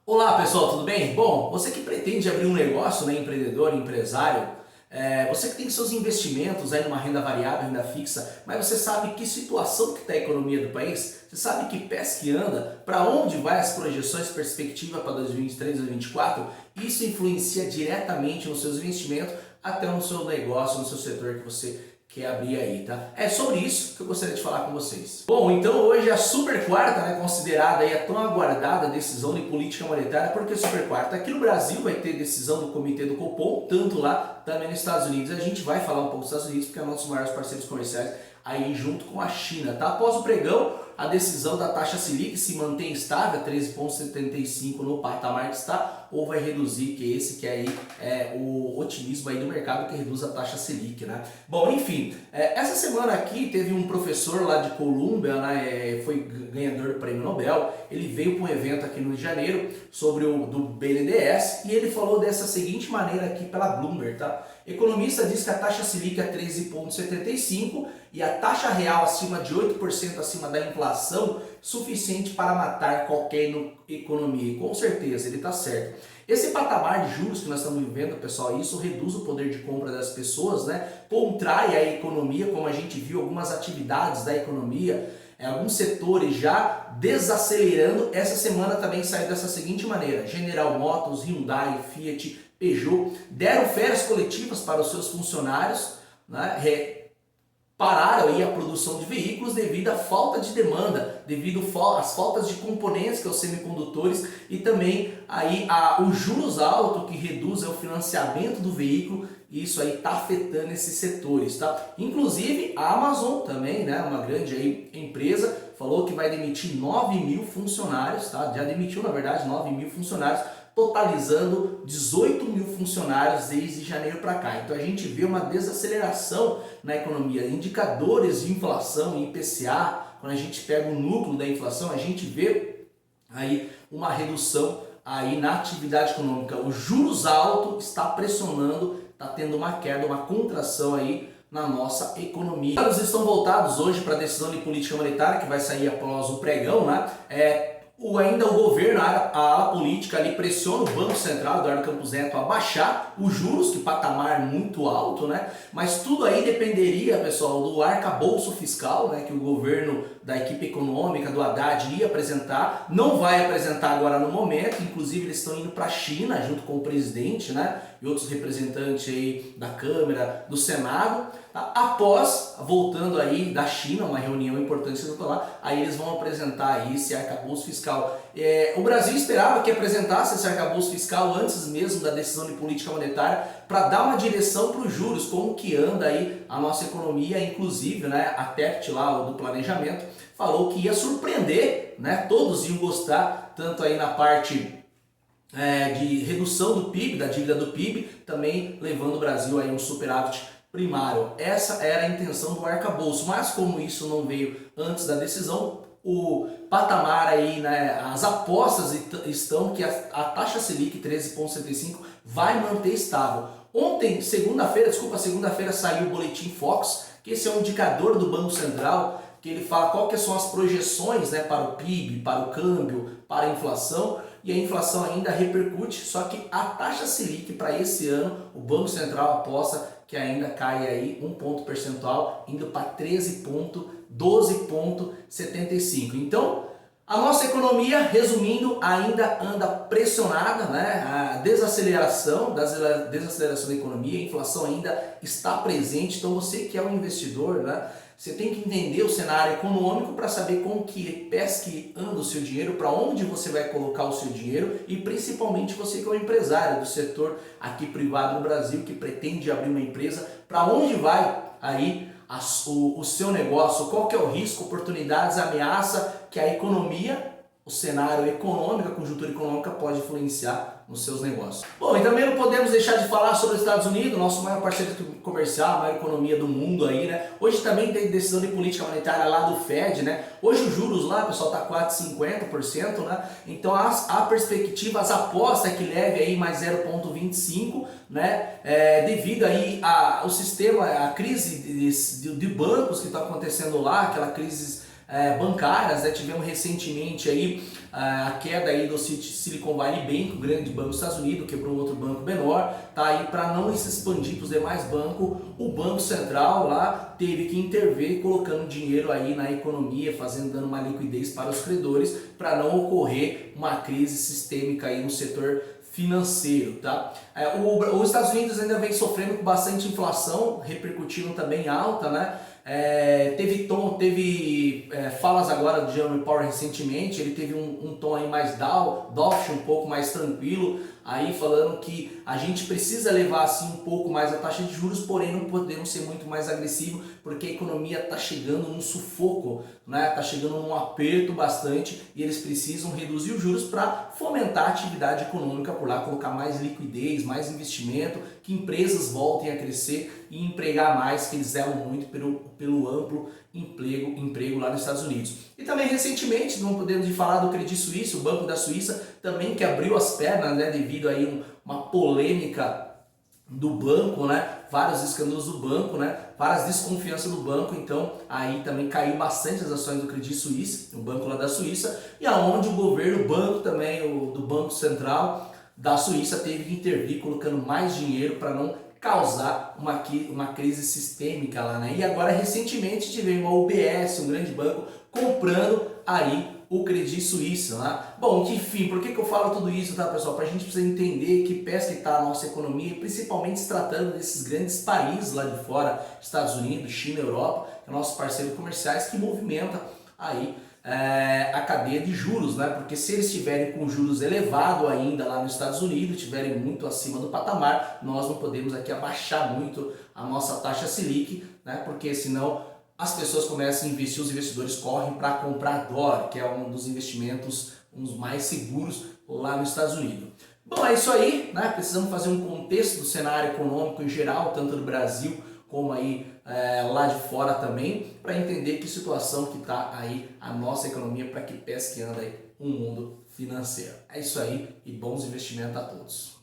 Olá pessoal, tudo bem? Bom, você que pretende abrir um negócio, né, empreendedor, empresário, você que tem seus investimentos aí numa renda variável, renda fixa, mas você sabe que situação que está a economia do país? Você sabe que pés que anda? Para onde vai as projeções, perspectiva para 2023, 2024? Isso influencia diretamente nos seus investimentos, até no seu negócio, no seu setor que você quer abrir aí, tá? É sobre isso que eu gostaria de falar com vocês. Bom, então hoje a super quarta, né, considerada aí a tão aguardada decisão de política monetária. Por que super quarta? Aqui no Brasil vai ter decisão do Comitê do Copom, tanto lá também nos Estados Unidos. A gente vai falar um pouco dos Estados Unidos porque é um dos maiores parceiros comerciais aí junto com a China, tá? Após o pregão, a decisão da taxa Selic se mantém estável, 13,75 no patamar que está, ou vai reduzir, que esse que é aí o otimismo aí do mercado que reduz a taxa Selic, né? Bom, enfim, essa semana aqui teve um professor lá de Colômbia, né, foi ganhador do Prêmio Nobel, ele veio para um evento aqui no Rio de Janeiro sobre o do BNDES e ele falou dessa seguinte maneira aqui pela Bloomberg, tá? Economista diz que a taxa Selic é 13,75 e a taxa real acima de 8% acima da inflação suficiente para matar qualquer economia. E com certeza, ele está certo. Esse patamar de juros que nós estamos vivendo, pessoal, isso reduz o poder de compra das pessoas, né? Contrai a economia, como a gente viu algumas atividades da economia, alguns setores já desacelerando. Essa semana também saiu dessa seguinte maneira: General Motors, Hyundai, Fiat, Peugeot deram férias coletivas para os seus funcionários, né? Pararam aí a produção de veículos devido à falta de demanda, devido às faltas de componentes, que são os semicondutores, e também aí os juros altos que reduzem o financiamento do veículo. Isso aí está afetando esses setores, tá? Inclusive a Amazon também, né, uma grande aí empresa, falou que vai demitir 9 mil funcionários, tá? Já demitiu, na verdade, 9 mil funcionários, totalizando 18 mil funcionários desde janeiro para cá. Então a gente vê uma desaceleração na economia. Indicadores de inflação, IPCA, quando a gente pega o núcleo da inflação, a gente vê aí uma redução aí na atividade econômica. Os juros altos está pressionando, está tendo uma queda, uma contração aí na nossa economia. Eles estão voltados hoje para a decisão de política monetária que vai sair após o pregão, né? Ainda o governo, a ala política ali pressiona o Banco Central, Eduardo Campos Neto, a baixar os juros, que patamar muito alto, né? Mas tudo aí dependeria, pessoal, do arcabouço fiscal, né? Que o governo da equipe econômica, do Haddad, ia apresentar. Não vai apresentar agora no momento, inclusive eles estão indo para a China, junto com o presidente, né? E outros representantes aí da Câmara, do Senado. Após, voltando aí da China, uma reunião importante lá, aí eles vão apresentar aí esse arcabouço fiscal. O Brasil esperava que apresentasse esse arcabouço fiscal antes mesmo da decisão de política monetária para dar uma direção para os juros, como que anda aí a nossa economia, inclusive, né, a TEPT lá, do planejamento, falou que ia surpreender, né, todos iam gostar, tanto aí na parte de redução do PIB, da dívida do PIB, também levando o Brasil aí a um superávit primário. Essa era a intenção do arcabouço, mas como isso não veio antes da decisão, o patamar aí, né, as apostas estão que a taxa Selic 13,75 vai manter estável. Ontem, segunda-feira saiu o boletim Fox, que esse é um indicador do Banco Central, que ele fala qual que são as projeções, né, para o PIB, para o câmbio, para a inflação, e a inflação ainda repercute, só que a taxa Selic para esse ano, o Banco Central aposta que ainda cai aí um ponto percentual, indo para 12,75. Então, a nossa economia, resumindo, ainda anda pressionada, né? A desaceleração da economia, a inflação ainda está presente. Então, você que é um investidor, né? Você tem que entender o cenário econômico para saber com que pés que anda o seu dinheiro, para onde você vai colocar o seu dinheiro, e principalmente você que é um empresário do setor aqui privado no Brasil, que pretende abrir uma empresa, para onde vai aí o seu negócio, qual que é o risco, oportunidades, ameaça que a economia, o cenário econômico, a conjuntura econômica pode influenciar nos seus negócios. Bom, e também não podemos deixar de falar sobre os Estados Unidos, nosso maior parceiro comercial, a maior economia do mundo aí, né? Hoje também tem decisão de política monetária lá do Fed, né? Hoje os juros lá, pessoal, tá 4,50%, né? Então a perspectiva, as apostas que leve aí mais 0,25, né? Devido aí ao sistema, a crise de bancos que está acontecendo lá, aquela crise bancárias, né? Tivemos recentemente aí a queda aí do Silicon Valley Bank, o grande banco dos Estados Unidos, quebrou um outro banco menor, tá aí para não se expandir para os demais bancos, o Banco Central lá teve que intervir colocando dinheiro aí na economia, dando uma liquidez para os credores para não ocorrer uma crise sistêmica aí no setor financeiro, tá? Os Estados Unidos ainda vem sofrendo com bastante inflação, repercutindo também alta, né? Teve falas agora do Jerome Powell recentemente, ele teve um tom aí mais dovish, um pouco mais tranquilo, aí falando que a gente precisa levar assim um pouco mais a taxa de juros, porém não podemos ser muito mais agressivo, porque a economia está chegando num sufoco, né? Está chegando num aperto bastante e eles precisam reduzir os juros para fomentar a atividade econômica por lá, colocar mais liquidez, mais investimento, que empresas voltem a crescer e empregar mais, que eles zelam muito pelo amplo emprego lá nos Estados Unidos. E também recentemente, não podemos falar do Credit Suisse, o Banco da Suíça, também que abriu as pernas, né, devido aí uma polêmica do banco, né, vários escândalos do banco, né, várias desconfianças do banco, então aí também caiu bastante as ações do Credit Suisse, o banco lá da Suíça, e aonde o governo, o banco também, do Banco Central da Suíça teve que intervir colocando mais dinheiro para não causar uma crise sistêmica lá, né? E agora recentemente tivemos a UBS, um grande banco, comprando aí o Credit Suisse, né? Bom, enfim, por que eu falo tudo isso, tá, pessoal? Para a gente precisa entender que pés que está a nossa economia, principalmente se tratando desses grandes países lá de fora, Estados Unidos, China, Europa, que é nossos parceiros comerciais, que movimenta aí a cadeia de juros, né? Porque se eles estiverem com juros elevados ainda lá nos Estados Unidos, estiverem muito acima do patamar, nós não podemos aqui abaixar muito a nossa taxa Selic, né? Porque senão as pessoas começam a investir, os investidores correm para comprar dólar, que é um dos investimentos uns mais seguros lá nos Estados Unidos. Bom, é isso aí, né? Precisamos fazer um contexto do cenário econômico em geral, tanto do Brasil como aí lá de fora também, para entender que situação que está aí a nossa economia, para que pés que anda aí o mundo financeiro. É isso aí e bons investimentos a todos.